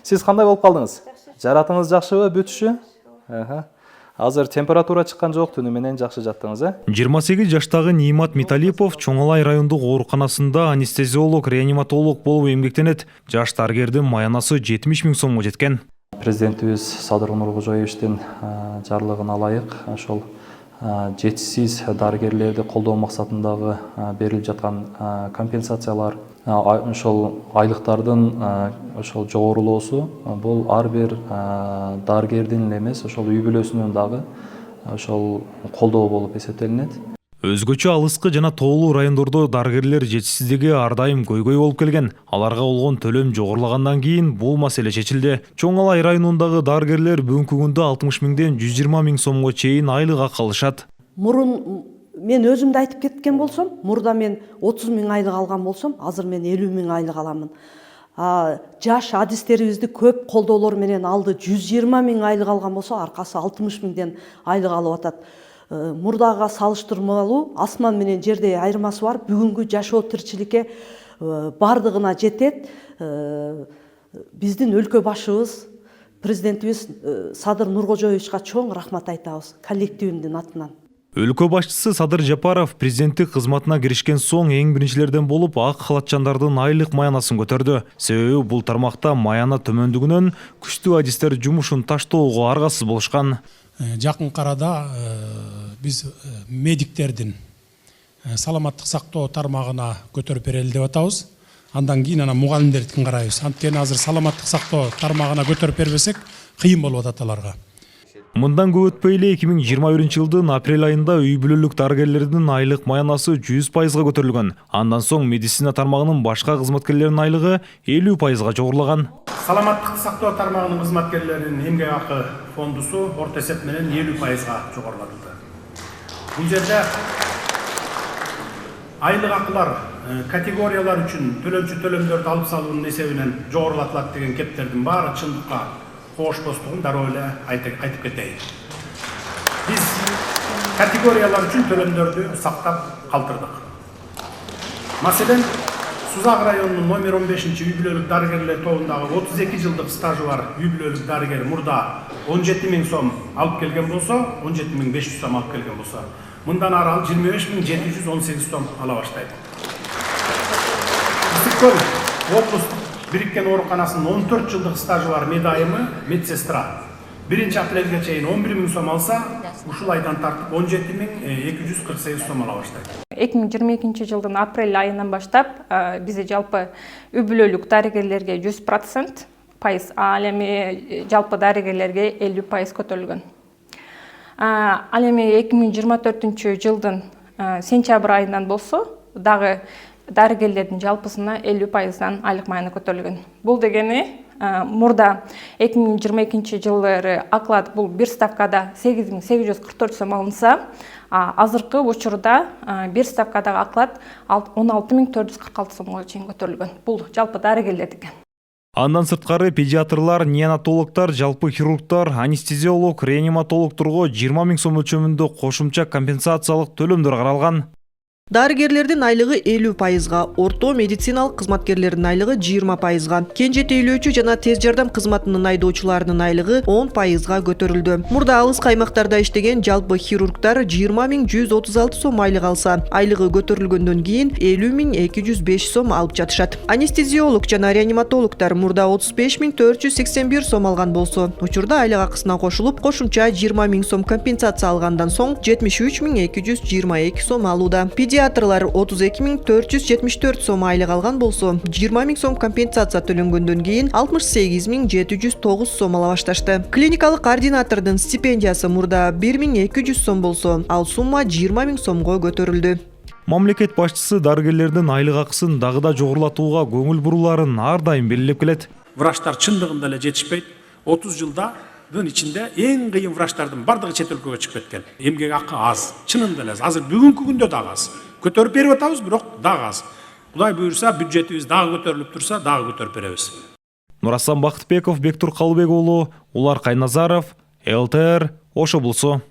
Сиз кандай болуп калдыңыз? Жаратыңыз жакшыбы, бүтүшү? Азыр температура чыккан жок, түнү менен жакшы жаттыңыз, 28 жаштагы Нимат Металипов Чоңалай райондук ооруканасында анестезиолог, реаниматолог болуп эмгектенет. Жаш дарыгердин маянасы 70 000 сомго жеткен. Президентибиз Садыр Нуркожоевичтин жарлыгын алайык. Ошол жетишсиз дарыгерлерди колдоо максатындагы берилип жаткан компенсациялар, ошол айлыктардын ошол жогорулоосу бул ар бир дарыгердин эле эмес, ошол үй бүлөсүнүн дагы ошол колдоо болуп эсептелинет. Өзгөчө алыскы жана тоолуу райондордо дарыгерлер жетишсиздиги ар дайым көйгөй болуп келген. Аларга болгон төлөм жогорулагандан кийин бул маселе чечилди. Чоңалай районундагы дарыгерлер бүгүнкү күндө 60 000ден 120 000 сомго чейин айлык акы алышат. Мурун мен өзүмдү айтып кеткен болсом, мурда мен 30 000 айлык алган болсом, азыр мен 50 000 айлык аламын. Жаш адистерибизди көп колдоолор менен алды. 120 000 айлык алган болсо, аркасы 60 000ден айлык алып атат. Мурдага салыштырмалуу асман менен жердей айырмасы бар. Бүгүнкү жашоо тиричиликке бардыгына жетет. Биздин өлкө башыбыз, президентибиз Садыр Нуркожоевичка чоң рахмат айтабыз коллективиндин атынан. Өлкө башчысы Садыр Жапаров президенттик кызматына киришкен соң эң биринчилерден болуп ак халатчандардын айлык маянасын көтөрдү. Себеби бул тармакта маяна төмөндүгүнөн күчтүү адистер жумушун таштоого аргасыз болушкан. Жакын арада биз медиктердин саламаттык сактоо тармагына көтөрүп берели деп атабыз. Андан кийин мугалимдердикин карайбыз. Анткени азыр саламаттык сактоо тармагына көтөрүп бербесек, кыйын болуп атат аларга. Мындан көп өтпөй эле 2021-жылдын апрель айында үй бүлөлүк дарыгерлердин айлык маянасы 100%га көтөрүлгөн. Андан соң медицина тармагынын башка кызматкерлеринин айлыгы 50%га жогорулаган. Саламаттык сактоо тармагынын кызматкерлеринин эмгек акы фондусу орто эсеп менен 50%га жогорулатылды. Бул жерде айлык акылар категориялар үчүн төлөмчү төлөмдөрдү алып салуунун эсебинен жогорулатылат деген кептердин баары чындыкка коошпостугун дароо эле айтып кетейин. Биз категориялар үчүн төлөмдөрдү сактап калтырдык. Маселен, Сузак районунун номер 15 үй бүлөлүк дарыгерлер тобундагы 32 жылдык стажы бар үй бүлөлүк дарыгер мурда 17 000 сом алып келген болсо, 17 500 сом алып келген болсо, мындан ары ал 25 718 сом ала баштайт. Ысыккөл облустук бириккен ооруканасынын 14 жылдык стажы бар медайымы медсестра 1 апрелге чейин 11 000 сом алса, ушул айдан тартып 17 248 сом ала баштайт. 2022 жылдын апрель айынан баштап бизде жалпы үй бүлөлүк дарыгерлерге 100%, ал эми жалпы дарыгерлерге 50% көтөрүлгөн. Ал эми 2024 жылдын сентябрь айынан болсо, дагы дарыгерлердин жалпысына 50%дан айлык маяны көтөрүлгөн. Бул дегени мурда 2022 жылдары оклад бул бир ставкада 8844 сом алынса, азыркы учурда бир ставкадагы оклад 16446 сомго чейин көтөрүлгөн. Бул жалпы дарыгерлердики. Андан сырткары педиатрлар, неонатологдор, жалпы хирургтар, анестезиолог, реаниматологдорго 20 000 сом өлчөмүндө кошумча компенсациялык төлөмдөр каралган. Дарыгерлердин айлыгы 50%га, орто медициналык кызматкерлердин айлыгы 20%га, кенже тейлөөчү жана тез жардам кызматынын айдоочуларынын айлыгы 10%га көтөрүлдү. Мурда алыс аймактарда иштеген жалпы хирургтар 20 136 сом айлык алса, айлыгы көтөрүлгөндөн кийин 50 205 сом алып жатышат. Анестезиолог жана реаниматологдор мурда 35 481 сом алган болсо, учурда айлык акысына кошулуп, кошумча 20 000 сом компенсация алгандан соң 73 222 сом алууда. Педиатрлар 32 474 сом айлык алган болсо, 20 000 сом компенсация төлөнгөндөн кийин 68 709 сом ала башташты. Клиникалык координатордун стипендиясы мурда 1200 сом болсо, ал сумма 20 000 сомго көтөрүлдү. Мамлекет башчысы дарыгерлердин айлык акысын дагы да жогорулатууга көңүл буруларын ар дайым белгилеп келет. Врачтар чындыгында эле жетишпейт. 30 жылда ичинде эң кыйын врачтардын бардыгы чет өлкөгө чыгып кеткен. Эмгек акы аз, чынында эле азыр бүгүнкү күндө дагы аз. Көтөрүп берип атабыз, бирок дагы аз. Кудай буйрса, бюджетибиз дагы көтөрүлүп турса, дагы көтөрүп беребиз. Нурасан Бактыбеков, Бектур Калыбек уулу, Улар Кайназаров, ЛТР, Ош облусу.